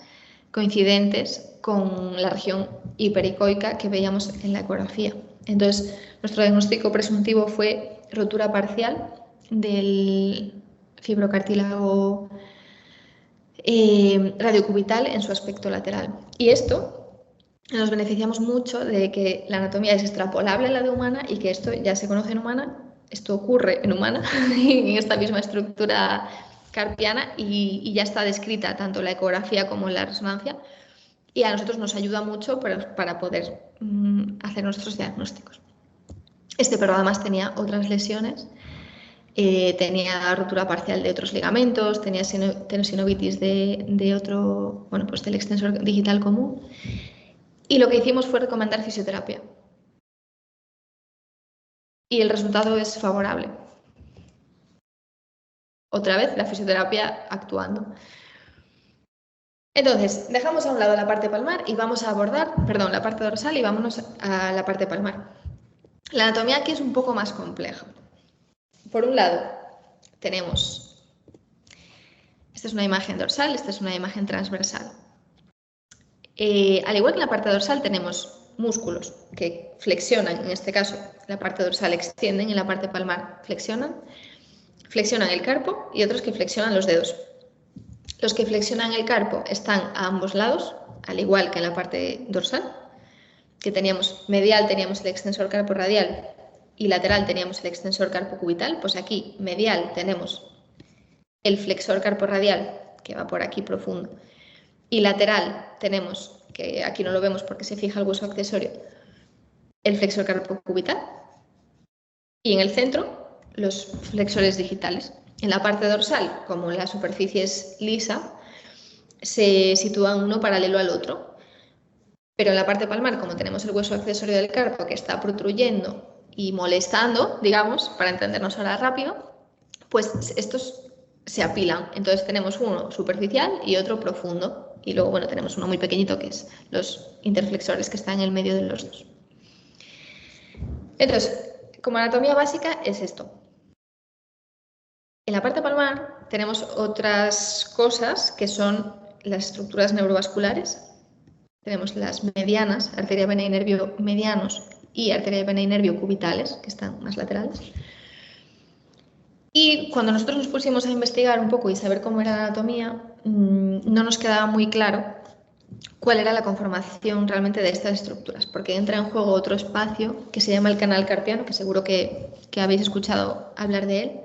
coincidentes con la región hipericoica que veíamos en la ecografía. Entonces, nuestro diagnóstico presuntivo fue rotura parcial del fibrocartílago radiocubital en su aspecto lateral. Y esto nos beneficiamos mucho de que la anatomía es extrapolable a la de humana y que esto ya se conoce en humana, esto ocurre en humana, en esta misma estructura carpiana y ya está descrita tanto en la ecografía como en la resonancia y a nosotros nos ayuda mucho para poder hacer nuestros diagnósticos. Pero además tenía otras lesiones, tenía rotura parcial de otros ligamentos, tenía tendinositis de otro, bueno, pues del extensor digital común. Y lo que hicimos fue recomendar fisioterapia. Y el resultado es favorable. Otra vez, la fisioterapia actuando. Entonces, dejamos a un lado la parte palmar y vamos a abordar, perdón, la parte dorsal y vámonos a la parte palmar. La anatomía aquí es un poco más compleja. Por un lado, tenemos, esta es una imagen dorsal, esta es una imagen transversal. Al igual que en la parte dorsal tenemos músculos que flexionan, en este caso la parte dorsal extienden y en la parte palmar flexionan el carpo y otros que flexionan los dedos. Los que flexionan el carpo están a ambos lados, al igual que en la parte dorsal, que teníamos medial teníamos el extensor carpo radial y lateral teníamos el extensor carpo cubital, pues aquí medial tenemos el flexor carpo radial que va por aquí profundo y lateral tenemos, que aquí no lo vemos porque se fija el hueso accesorio, el flexor carpo cubital y en el centro los flexores digitales. En la parte dorsal, como la superficie es lisa, se sitúan uno paralelo al otro. Pero en la parte palmar, como tenemos el hueso accesorio del carpo que está protruyendo y molestando, digamos, para entendernos ahora rápido, pues estos se apilan. Entonces tenemos uno superficial y otro profundo. Y luego, bueno, tenemos uno muy pequeñito que es los interflexores que están en el medio de los dos. Entonces, como anatomía básica es esto. En la parte palmar tenemos otras cosas que son las estructuras neurovasculares. Tenemos las medianas, arteria, vena y nervio medianos y arteria, vena y nervio cubitales, que están más laterales. Y cuando nosotros nos pusimos a investigar un poco y saber cómo era la anatomía, no nos quedaba muy claro cuál era la conformación realmente de estas estructuras, porque entra en juego otro espacio que se llama el canal carpiano, que seguro que habéis escuchado hablar de él,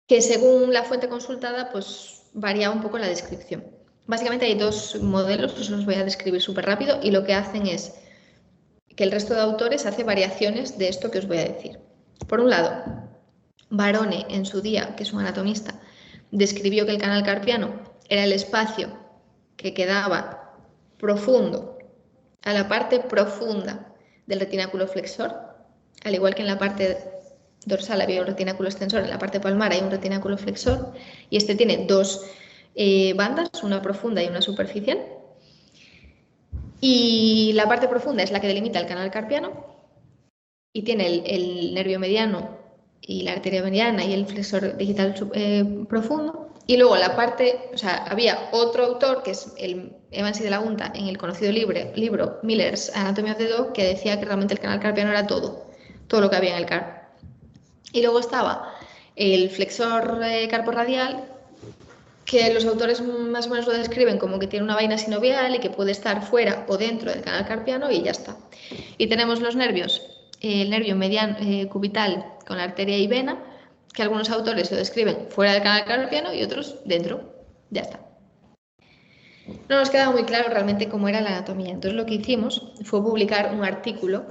que según la fuente consultada, pues varía un poco la descripción. Básicamente hay dos modelos, os los voy a describir súper rápido, y lo que hacen es que el resto de autores hace variaciones de esto que os voy a decir. Por un lado, Barone, en su día, que es un anatomista, describió que el canal carpiano era el espacio que quedaba profundo, a la parte profunda del retináculo flexor, al igual que en la parte dorsal había un retináculo extensor, en la parte palmar hay un retináculo flexor, y este tiene dos bandas, una profunda y una superficial. Y la parte profunda es la que delimita el canal carpiano y tiene el nervio mediano y la arteria mediana y el flexor digital profundo. Y luego la parte, o sea, había otro autor, que es el Evans y de la Gunta, en el conocido libro Miller's Anatomy of the Dog, que decía que realmente el canal carpiano era todo lo que había en el carpo. Y luego estaba el flexor carpo radial, que los autores más o menos lo describen como que tiene una vaina sinovial y que puede estar fuera o dentro del canal carpiano y ya está. Y tenemos los nervios, el nervio mediano cubital con la arteria y vena, que algunos autores lo describen fuera del canal carpiano y otros dentro Ya está. No nos quedaba muy claro realmente cómo era la anatomía. Entonces lo que hicimos fue publicar un artículo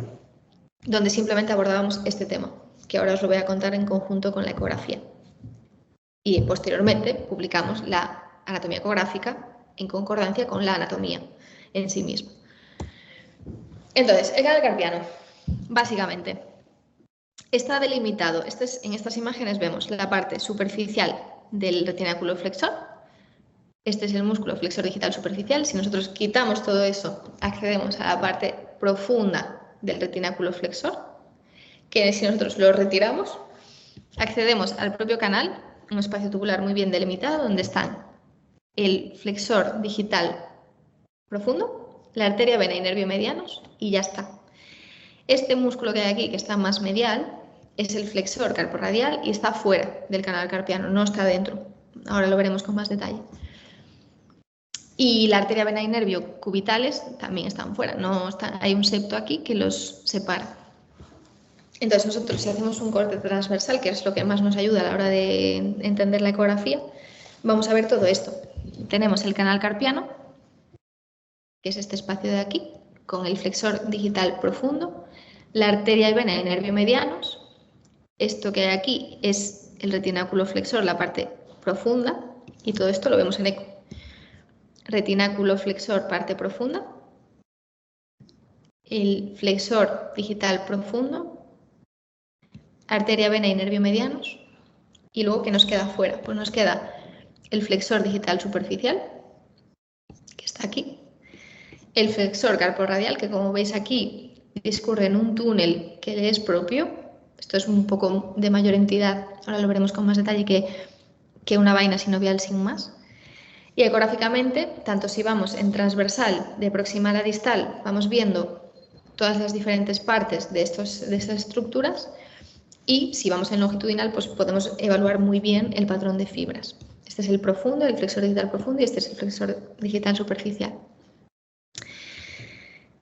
donde simplemente abordábamos este tema, que ahora os lo voy a contar en conjunto con la ecografía. Y posteriormente publicamos la anatomía ecográfica en concordancia con la anatomía en sí misma. Entonces, el canal carpiano, básicamente, está delimitado. En estas imágenes vemos la parte superficial del retináculo flexor. Este es el músculo flexor digital superficial. Si nosotros quitamos todo eso, accedemos a la parte profunda del retináculo flexor, que si nosotros lo retiramos, accedemos al propio canal, un espacio tubular muy bien delimitado, donde están el flexor digital profundo, la arteria, vena y nervio medianos, y ya está. Este músculo que hay aquí, que está más medial, es el flexor carporradial y está fuera del canal carpiano, no está dentro. Ahora lo veremos con más detalle. Y la arteria, vena y nervio cubitales también están fuera, no están, hay un septo aquí que los separa. Entonces nosotros, si hacemos un corte transversal, que es lo que más nos ayuda a la hora de entender la ecografía, vamos a ver todo esto. Tenemos el canal carpiano, que es este espacio de aquí, con el flexor digital profundo, la arteria y vena y nervio medianos. Esto que hay aquí es el retináculo flexor, la parte profunda, y todo esto lo vemos en eco. Retináculo flexor, parte profunda, el flexor digital profundo, arteria, vena y nervio medianos, y luego ¿qué nos queda fuera? Pues nos queda el flexor digital superficial, que está aquí, el flexor carporradial, que como veis aquí discurre en un túnel que le es propio. Esto es un poco de mayor entidad, ahora lo veremos con más detalle, que una vaina sinovial sin más. Y ecográficamente, tanto si vamos en transversal, de proximal a distal, vamos viendo todas las diferentes partes de estas estructuras, y si vamos en longitudinal, pues podemos evaluar muy bien el patrón de fibras. Este es el profundo, el flexor digital profundo, y este es el flexor digital superficial.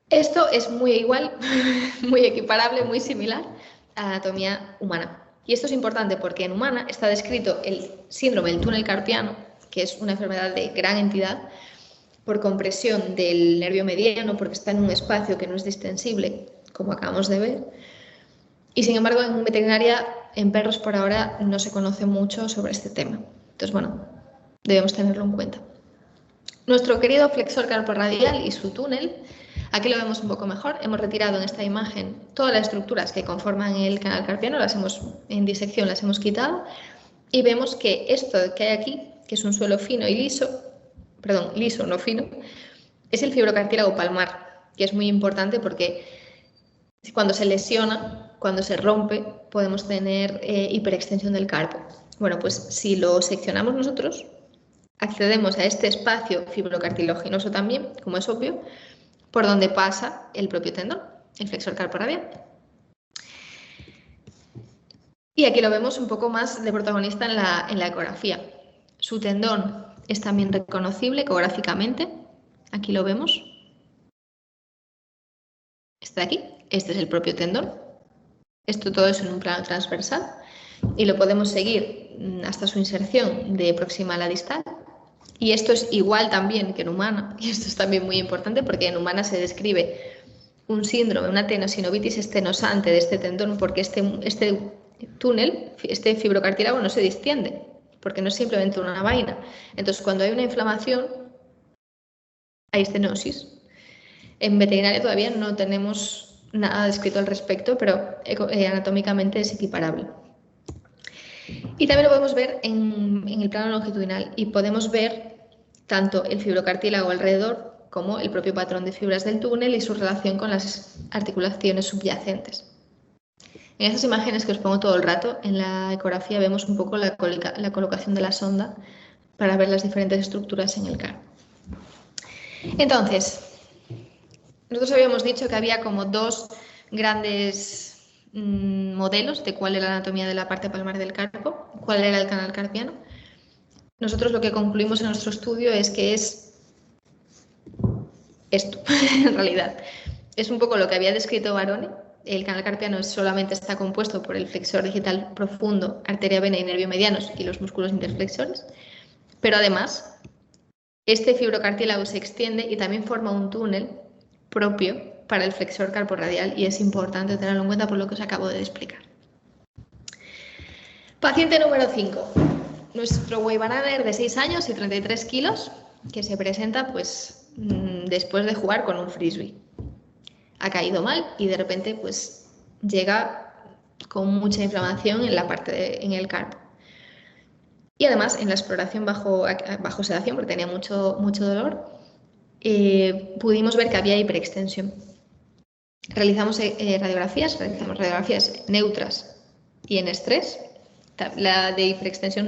Esto es muy igual, muy equiparable, muy similar a la anatomía humana. Y esto es importante porque en humana está descrito el síndrome del túnel carpiano, que es una enfermedad de gran entidad por compresión del nervio mediano, porque está en un espacio que no es distensible, como acabamos de ver. Y sin embargo, en veterinaria, en perros por ahora, no se conoce mucho sobre este tema. Entonces, bueno, debemos tenerlo en cuenta. Nuestro querido flexor carporradial y su túnel, aquí lo vemos un poco mejor. Hemos retirado en esta imagen todas las estructuras que conforman el canal carpiano, en disección las hemos quitado, y vemos que esto que hay aquí, que es un suelo fino y liso, perdón, liso, no fino, es el fibrocartílago palmar, que es muy importante porque cuando se lesiona, cuando se rompe, podemos tener hiperextensión del carpo. Bueno, pues si lo seccionamos nosotros, accedemos a este espacio fibrocartilaginoso también, como es obvio, por donde pasa el propio tendón, el flexor carporradial. Y aquí lo vemos un poco más de protagonista en la ecografía. Su tendón es también reconocible ecográficamente. Aquí lo vemos. Este de aquí. Este es el propio tendón. Esto todo es en un plano transversal. Y lo podemos seguir hasta su inserción de proximal a distal. Y esto es igual también que en humana. Y esto es también muy importante porque en humana se describe un síndrome, una tenosinovitis estenosante de este tendón, porque este túnel, este fibrocartílago no se distiende, porque no es simplemente una vaina. Entonces, cuando hay una inflamación, hay estenosis. En veterinaria todavía no tenemos nada descrito al respecto, pero anatómicamente es equiparable. Y también lo podemos ver en el plano longitudinal, y podemos ver tanto el fibrocartílago alrededor como el propio patrón de fibras del túnel y su relación con las articulaciones subyacentes. En estas imágenes que os pongo todo el rato, en la ecografía vemos un poco la colocación de la sonda para ver las diferentes estructuras en el carpo. Entonces, nosotros habíamos dicho que había como dos grandes modelos de cuál era la anatomía de la parte palmar del carpo, cuál era el canal carpiano. Nosotros lo que concluimos en nuestro estudio es que es esto, en realidad. Es un poco lo que había descrito Barone. El canal carpiano solamente está compuesto por el flexor digital profundo, arteria, vena y nervio medianos y los músculos interflexores. Pero además este fibrocartílago se extiende y también forma un túnel propio para el flexor carporradial y es importante tenerlo en cuenta por lo que os acabo de explicar. Paciente número 5. Nuestro Weibananer de 6 años y 33 kilos que se presenta pues después de jugar con un frisbee. Ha caído mal y de repente pues llega con mucha inflamación en la parte en el carpo. Y además en la exploración bajo sedación, porque tenía mucho dolor, pudimos ver que había hiperextensión. Realizamos radiografías neutras y en estrés. La de hiperextensión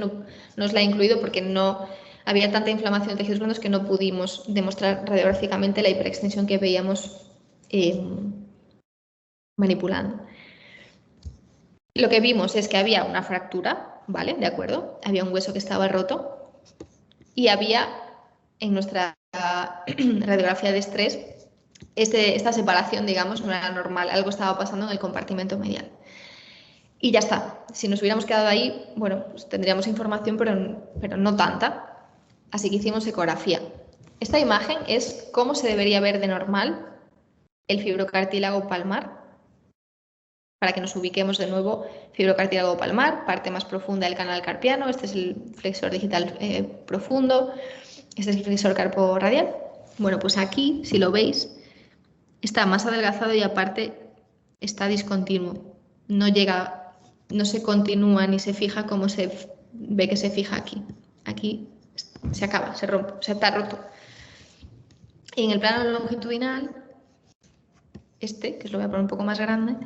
no os la he incluido porque no había tanta inflamación en tejidos blandos que no pudimos demostrar radiográficamente la hiperextensión que veíamos manipulando. Lo que vimos es que había una fractura, ¿vale? De acuerdo. Había un hueso que estaba roto y había en nuestra radiografía de estrés esta separación, digamos, no era normal. Algo estaba pasando en el compartimento medial. Y ya está. Si nos hubiéramos quedado ahí, bueno, pues tendríamos información, pero no tanta. Así que hicimos ecografía. Esta imagen es cómo se debería ver de normal el fibrocartílago palmar. Para que nos ubiquemos de nuevo, fibrocartílago palmar, parte más profunda del canal carpiano. Este es el flexor digital profundo. Este es el flexor carporradial. Bueno, pues aquí, si lo veis, está más adelgazado y aparte está discontinuo. No se continúa ni se fija como se ve que se fija aquí. Aquí se acaba, se rompe, o sea, está roto. Y en el plano longitudinal, que os lo voy a poner un poco más grande,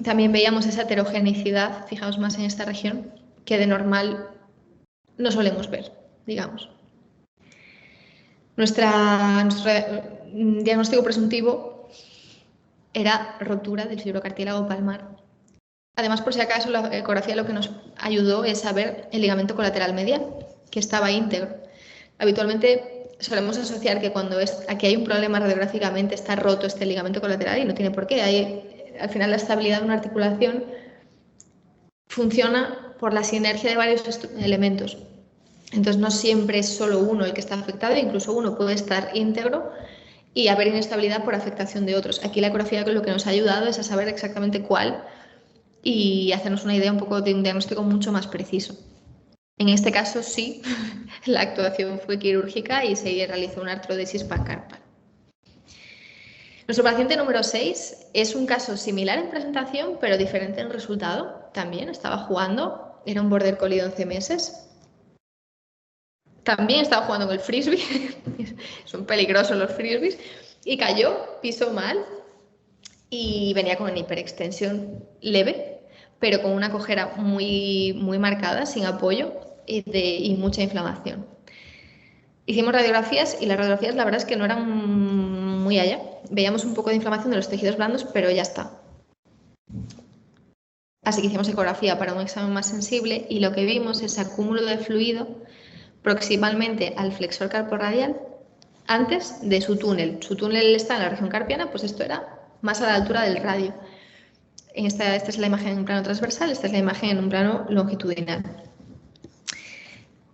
también veíamos esa heterogeneidad, fijaos más en esta región, que de normal no solemos ver, digamos. Nuestro diagnóstico presuntivo era rotura del fibrocartílago palmar. Además, por si acaso, la ecografía lo que nos ayudó es saber el ligamento colateral medial, que estaba íntegro. Habitualmente solemos asociar que cuando aquí hay un problema radiográficamente está roto este ligamento colateral y no tiene por qué. Al final la estabilidad de una articulación funciona por la sinergia de varios elementos. Entonces no siempre es solo uno el que está afectado, incluso uno puede estar íntegro y haber inestabilidad por afectación de otros. Aquí la ecografía lo que nos ha ayudado es a saber exactamente cuál y hacernos una idea un poco de un diagnóstico mucho más preciso. En este caso sí, la actuación fue quirúrgica y se realizó una artrodesis pancarpal. Nuestro paciente número 6 es un caso similar en presentación, pero diferente en resultado. También estaba jugando, era un border collie de 11 meses. También estaba jugando con el frisbee, son peligrosos los frisbees, y cayó, pisó mal y venía con una hiperextensión leve, pero con una cojera muy marcada, sin apoyo y mucha inflamación. Hicimos radiografías y las radiografías la verdad es que no eran muy allá. Veíamos un poco de inflamación de los tejidos blandos, pero ya está. Así que hicimos ecografía para un examen más sensible y lo que vimos es acúmulo de fluido proximalmente al flexor carporradial antes de su túnel. Su túnel está en la región carpiana, pues esto era más a la altura del radio. Esta es la imagen en un plano transversal, esta es la imagen en un plano longitudinal.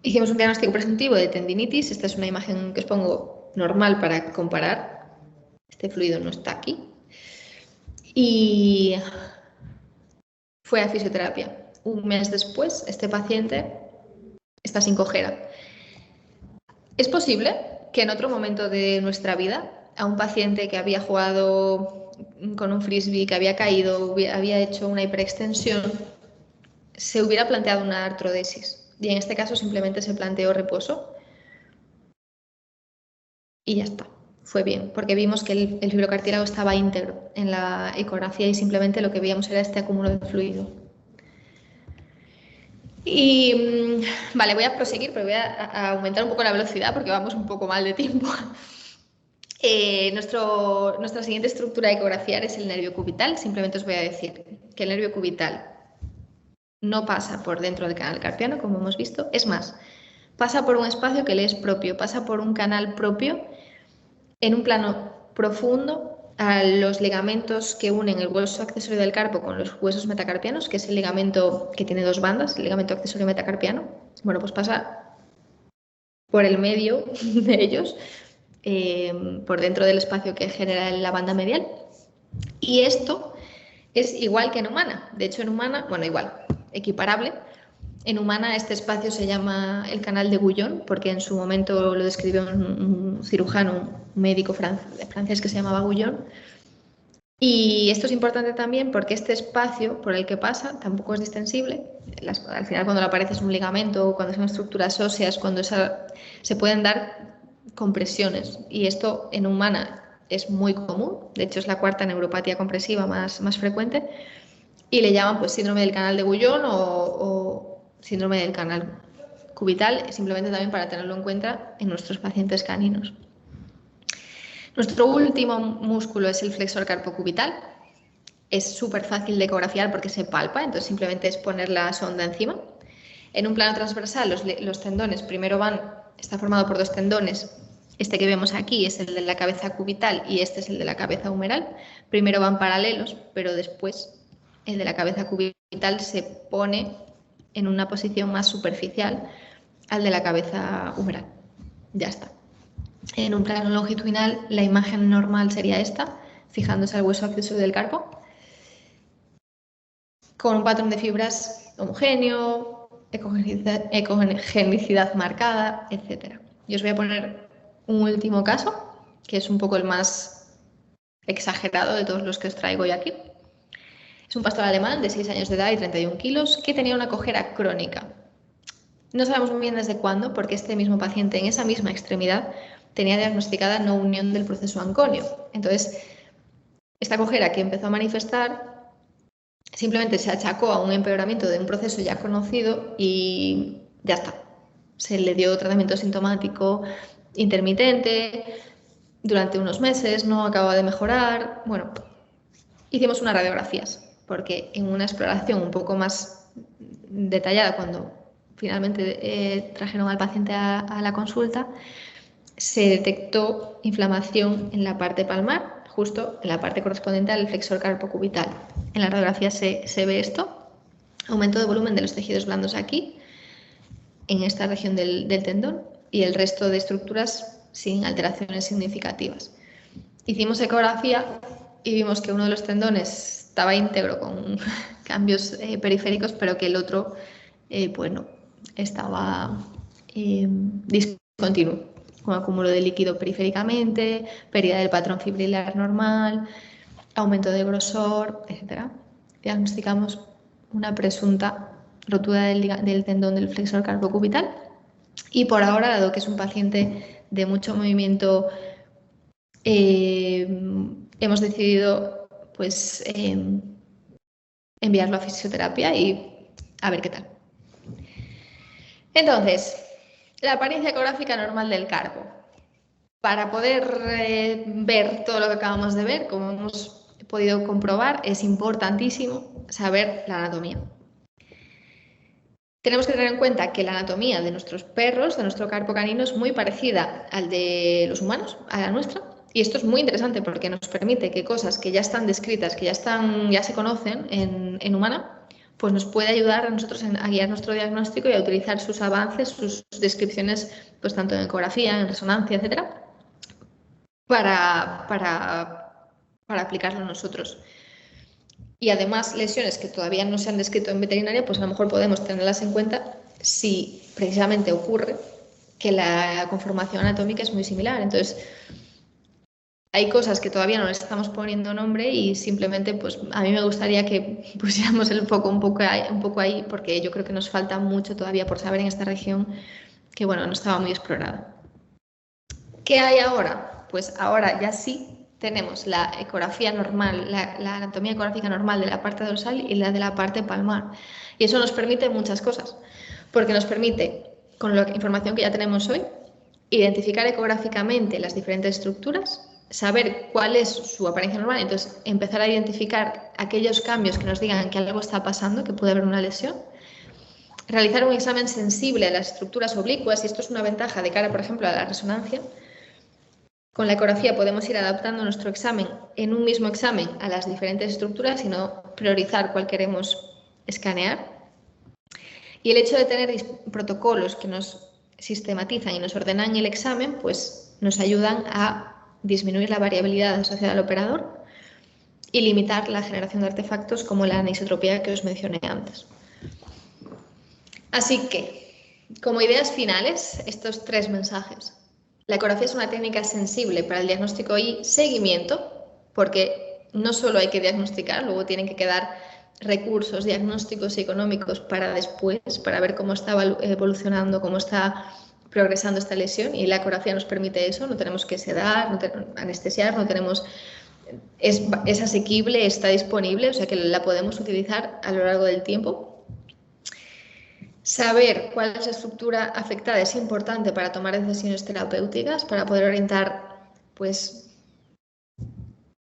Hicimos un diagnóstico presuntivo de tendinitis. Esta es una imagen que os pongo normal para comparar. Este fluido no está aquí. Y fue a fisioterapia. Un mes después, este paciente está sin cojera. Es posible que en otro momento de nuestra vida, a un paciente que había jugado con un frisbee, que había caído, había hecho una hiperextensión, se hubiera planteado una artrodesis. Y en este caso simplemente se planteó reposo y ya está. Fue bien, porque vimos que el fibrocartílago estaba íntegro en la ecografía y simplemente lo que veíamos era este acúmulo de fluido. Y vale, voy a proseguir, pero voy a aumentar un poco la velocidad porque vamos un poco mal de tiempo. Nuestra siguiente estructura a ecografiar es el nervio cubital. Simplemente os voy a decir que el nervio cubital no pasa por dentro del canal carpiano, como hemos visto. Es más, pasa por un espacio que le es propio, pasa por un canal propio en un plano profundo a los ligamentos que unen el hueso accesorio del carpo con los huesos metacarpianos, que es el ligamento que tiene dos bandas, el ligamento accesorio metacarpiano. Bueno, pues pasa por el medio de ellos, por dentro del espacio que genera la banda medial. Y esto es igual que en humana. De hecho, en humana, bueno, igual, equiparable. En humana este espacio se llama el canal de Guyon, porque en su momento lo describió un cirujano, un médico francés que se llamaba Guyon. Y esto es importante también porque este espacio por el que pasa tampoco es distensible. Al final, cuando le aparece es un ligamento, cuando son estructuras óseas, cuando se pueden dar compresiones. Y esto en humana es muy común. De hecho, es la cuarta neuropatía compresiva más frecuente. Y le llaman pues síndrome del canal de Guyon o síndrome del canal cubital, simplemente también para tenerlo en cuenta en nuestros pacientes caninos. Nuestro último músculo es el flexor carpocubital. Es súper fácil de ecografiar porque se palpa, entonces simplemente es poner la sonda encima. En un plano transversal los tendones primero está formado por dos tendones. Este que vemos aquí es el de la cabeza cubital y este es el de la cabeza humeral. Primero van paralelos, pero después el de la cabeza cubital se pone en una posición más superficial al de la cabeza humeral. Ya está. En un plano longitudinal la imagen normal sería esta, fijándose al hueso accesorio del carpo, con un patrón de fibras homogéneo, ecogenicidad marcada, etc. Y os voy a poner un último caso, que es un poco el más exagerado de todos los que os traigo hoy aquí. Es un pastor alemán de 6 años de edad y 31 kilos que tenía una cojera crónica. No sabemos muy bien desde cuándo, porque este mismo paciente en esa misma extremidad tenía diagnosticada no unión del proceso anconio. Entonces, esta cojera que empezó a manifestar simplemente se achacó a un empeoramiento de un proceso ya conocido y ya está. Se le dio tratamiento sintomático intermitente durante unos meses, no acababa de mejorar. Bueno, hicimos unas radiografías, porque en una exploración un poco más detallada, cuando finalmente trajeron al paciente a la consulta, se detectó inflamación en la parte palmar, justo en la parte correspondiente al flexor carpocubital. En la radiografía se ve esto, aumento de volumen de los tejidos blandos aquí, en esta región del tendón, y el resto de estructuras sin alteraciones significativas. Hicimos ecografía y vimos que uno de los tendones estaba íntegro con cambios periféricos, pero que el otro, pues no, estaba discontinuo, con acúmulo de líquido periféricamente, pérdida del patrón fibrilar normal, aumento de grosor, etc. Diagnosticamos una presunta rotura del tendón del flexor carpocubital y por ahora, dado que es un paciente de mucho movimiento, hemos decidido pues enviarlo a fisioterapia y a ver qué tal. Entonces, la apariencia ecográfica normal del carpo. Para poder ver todo lo que acabamos de ver, como hemos podido comprobar, es importantísimo saber la anatomía. Tenemos que tener en cuenta que la anatomía de nuestros perros, de nuestro carpo canino, es muy parecida al de los humanos, a la nuestra. Y esto es muy interesante porque nos permite que cosas que ya están descritas, que ya se conocen en humana, pues nos puede ayudar a nosotros a guiar nuestro diagnóstico y a utilizar sus avances, sus descripciones, pues tanto en ecografía, en resonancia, etcétera, para aplicarlo nosotros. Y además lesiones que todavía no se han descrito en veterinaria, pues a lo mejor podemos tenerlas en cuenta si precisamente ocurre que la conformación anatómica es muy similar. Entonces, hay cosas que todavía no les estamos poniendo nombre y simplemente pues a mí me gustaría que pusiéramos el foco un poco ahí, porque yo creo que nos falta mucho todavía por saber en esta región que, bueno, no estaba muy explorada. ¿Qué hay ahora? Pues ahora ya sí tenemos la ecografía normal, la anatomía ecográfica normal de la parte dorsal y la de la parte palmar. Y eso nos permite muchas cosas, porque nos permite, con la información que ya tenemos hoy, identificar ecográficamente las diferentes estructuras, saber cuál es su apariencia normal, entonces empezar a identificar aquellos cambios que nos digan que algo está pasando, que puede haber una lesión, realizar un examen sensible a las estructuras oblicuas, y esto es una ventaja de cara, por ejemplo, a la resonancia. Con la ecografía podemos ir adaptando nuestro examen en un mismo examen a las diferentes estructuras y no priorizar cuál queremos escanear. Y el hecho de tener protocolos que nos sistematizan y nos ordenan el examen, pues nos ayudan a disminuir la variabilidad asociada al operador y limitar la generación de artefactos como la anisotropía que os mencioné antes. Así que, como ideas finales, estos 3 mensajes. La ecografía es una técnica sensible para el diagnóstico y seguimiento, porque no solo hay que diagnosticar, luego tienen que quedar recursos diagnósticos y económicos para después, para ver cómo está evolucionando, cómo está progresando esta lesión, y la ecografía nos permite eso. No tenemos que sedar, anestesiar, no tenemos... Es asequible, está disponible, o sea que la podemos utilizar a lo largo del tiempo. Saber cuál es la estructura afectada es importante para tomar decisiones terapéuticas, para poder orientar, pues,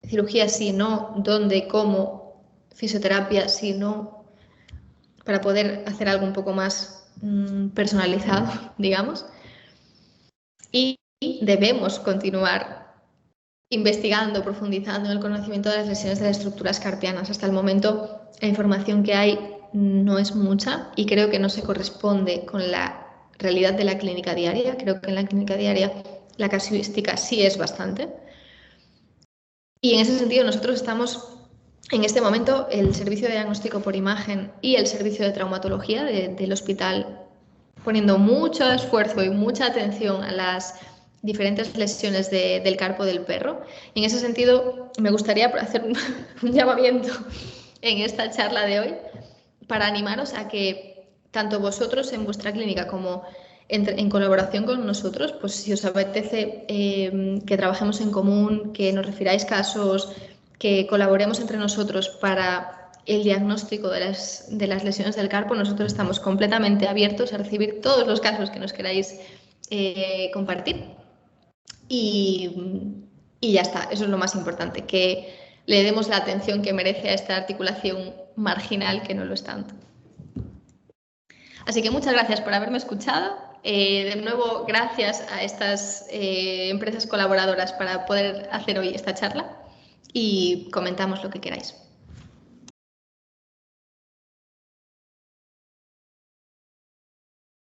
cirugía sí, no, dónde, cómo, fisioterapia sí, no, para poder hacer algo un poco más personalizado, digamos. Y debemos continuar investigando, profundizando en el conocimiento de las lesiones de las estructuras carpianas. Hasta el momento, la información que hay no es mucha y creo que no se corresponde con la realidad de la clínica diaria. Creo que en la clínica diaria la casuística sí es bastante. Y en ese sentido nosotros estamos, en este momento, el servicio de diagnóstico por imagen y el servicio de traumatología del hospital, poniendo mucho esfuerzo y mucha atención a las diferentes lesiones del carpo del perro. Y en ese sentido, me gustaría hacer un llamamiento en esta charla de hoy para animaros a que tanto vosotros en vuestra clínica como en colaboración con nosotros, pues si os apetece que trabajemos en común, que nos refiráis casos, que colaboremos entre nosotros para el diagnóstico de las lesiones del carpo, nosotros estamos completamente abiertos a recibir todos los casos que nos queráis compartir. Y ya está, eso es lo más importante, que le demos la atención que merece a esta articulación marginal, que no lo es tanto. Así que muchas gracias por haberme escuchado. De nuevo, gracias a estas empresas colaboradoras para poder hacer hoy esta charla y comentamos lo que queráis.